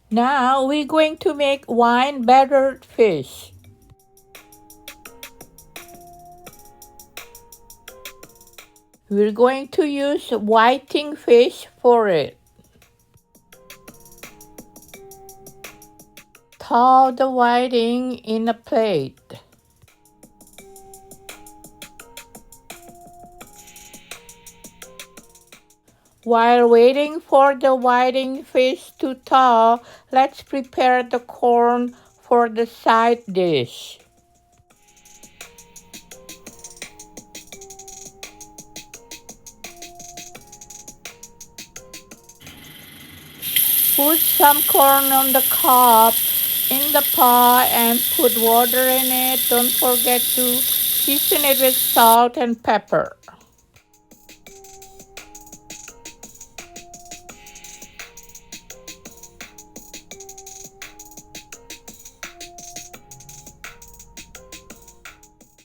Now we're going to make wine battered fish. We're going to use whiting fish for it. Thaw the whiting in a plate. While waiting for the whiting fish to thaw, let's prepare the corn for the side dish. Put some corn on the cob in the pot and put water in it. Don't forget to season it with salt and pepper.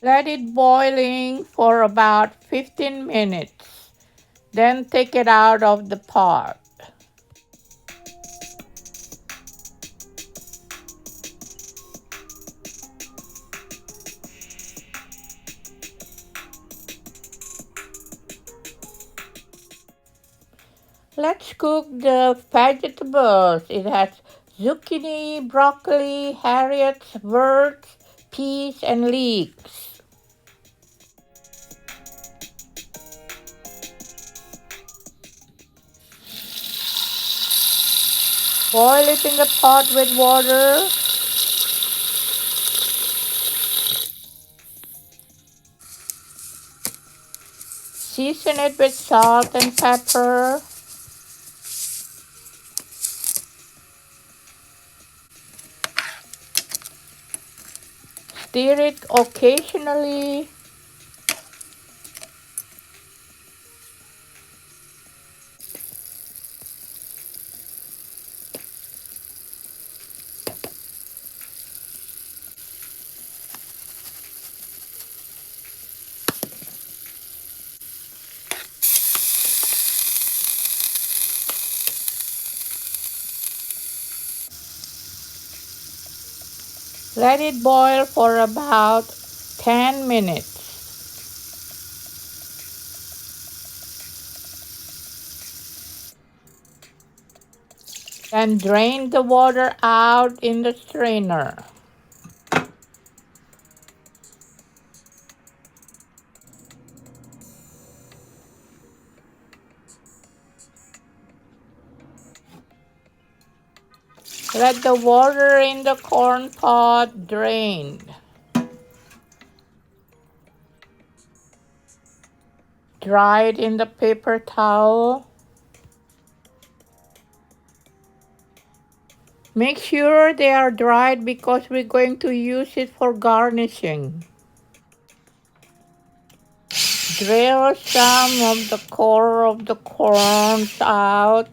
Let it boiling for about 15 minutes. Then take it out of the pot. Let's cook the vegetables. It has zucchini, broccoli, carrots, birds, peas, and leeks. Boil it in the pot with water. Season it with salt and pepper. Stir it occasionally. Let it boil for about 10 minutes. Then drain the water out in the strainer. Let the water in the corn pot drain. Dry it in the paper towel. Make sure they are dried because we're going to use it for garnishing. Drill some of the core of the corns out.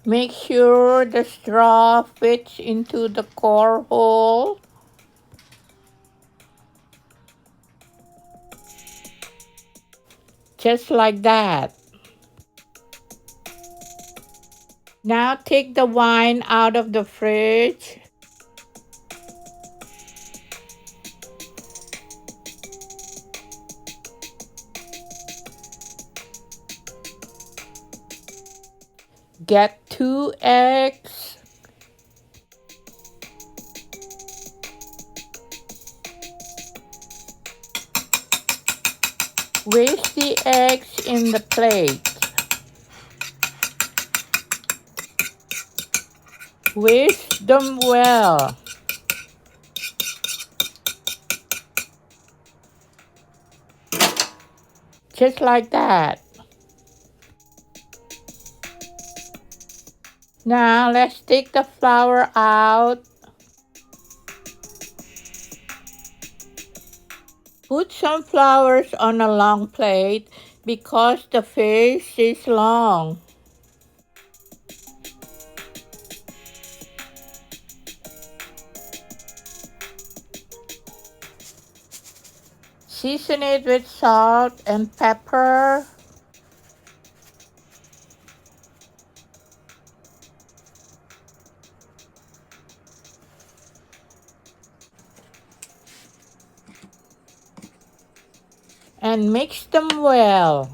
Make sure the straw fits into the core hole. Just like that. Now take the wine out of the fridge. Get 2 eggs. Whisk the eggs in the plate. Whisk them well. Just like that. Now let's take the flour out. Put some flowers on a long plate because the fish is long. Season it with salt and pepper. And mix them well.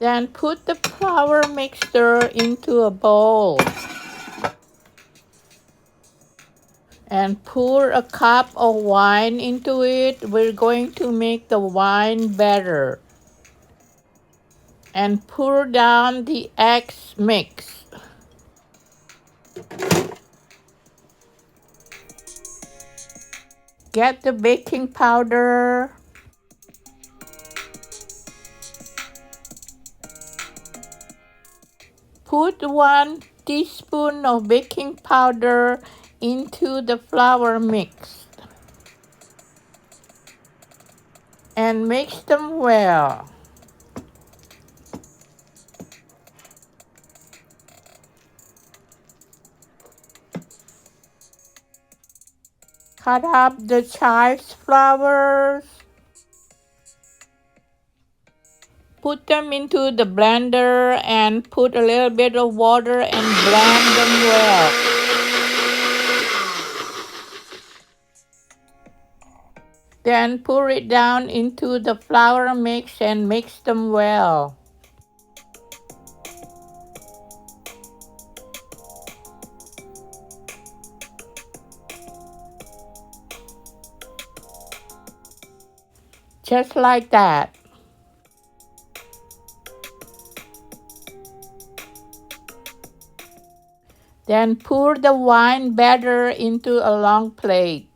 Then put the flour mixture into a bowl. And pour a cup of wine into it. We're going to make the wine better. And pour down the eggs mix. Get the baking powder. Put 1 teaspoon of baking powder into the flour mix. And mix them well. Cut up the chives flowers. Put them into the blender and put a little bit of water and blend them well. Then pour it down into the flour mix and mix them well. Just like that. Then pour the wine batter into a long plate.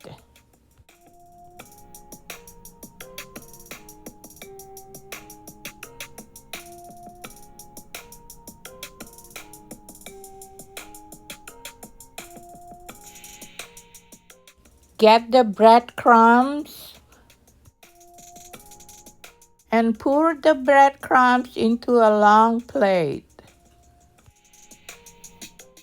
Get the breadcrumbs and pour the breadcrumbs into a long plate.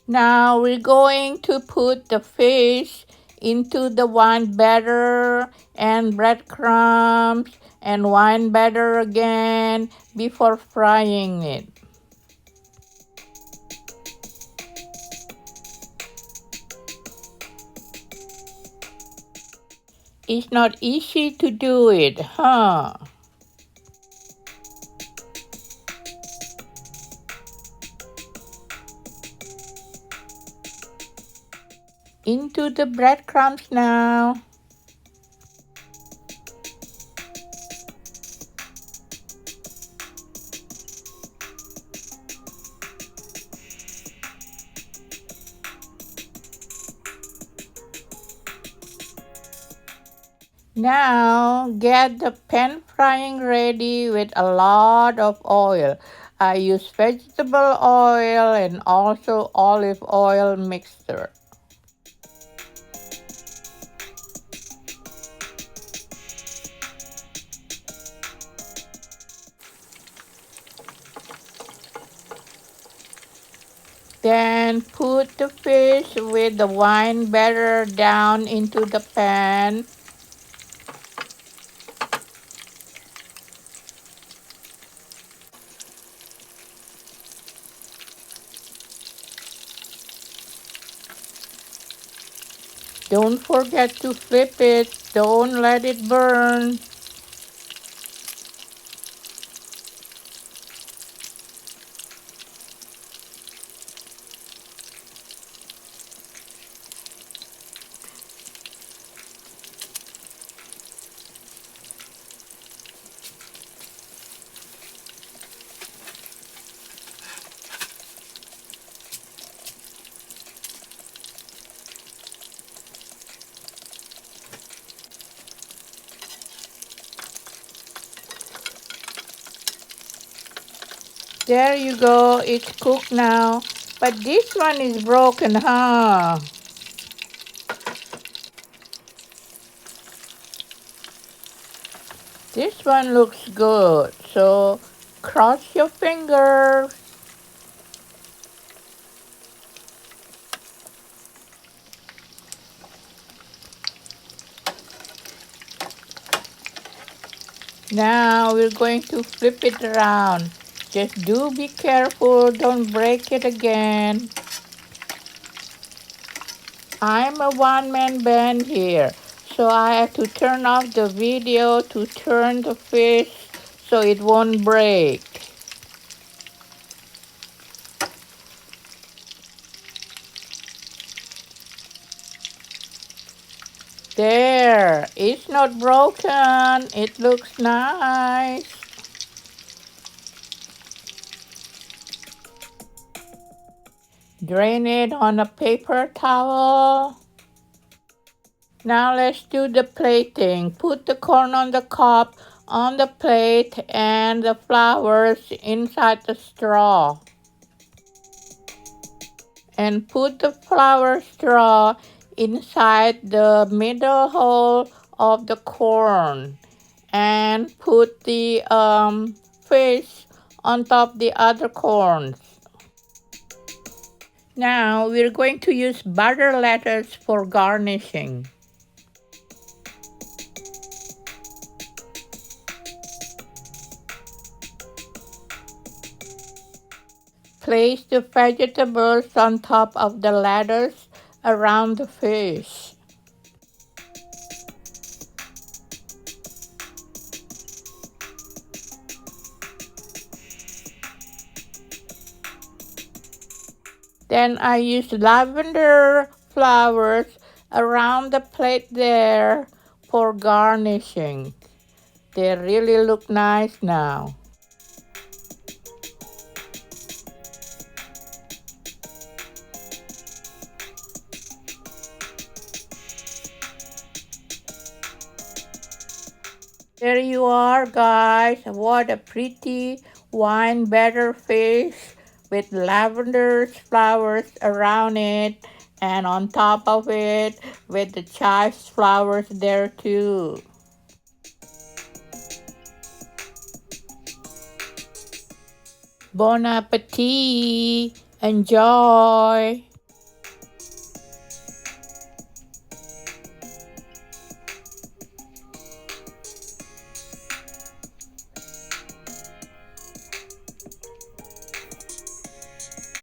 Now we're going to put the fish into the wine batter and breadcrumbs and wine batter again before frying it. It's not easy to do it, huh? Into the breadcrumbs now. Now get the pan frying ready with a lot of oil. I use vegetable oil and also olive oil mixture. Then put the fish with the wine batter down into the pan. Don't forget to flip it. Don't let it burn. There you go, it's cooked now. But this one is broken, huh? This one looks good, so cross your fingers. Now we're going to flip it around. Just do be careful, don't break it again. I'm a one-man band here, so I have to turn off the video to turn the fish so it won't break. There, it's not broken. It looks nice. Drain it on a paper towel. Now let's do the plating. Put the corn on the cob on the plate and the flowers inside the straw. And put the flower straw inside the middle hole of the corn. And put the fish on top the other corns. Now we're going to use butter lettuce for garnishing. Place the vegetables on top of the lettuce around the fish. Then I use lavender flowers around the plate there for garnishing. They really look nice now. There you are, guys. What a pretty wine batter fish with lavender flowers around it, and on top of it with the chives flowers there too. Bon appetit! Enjoy!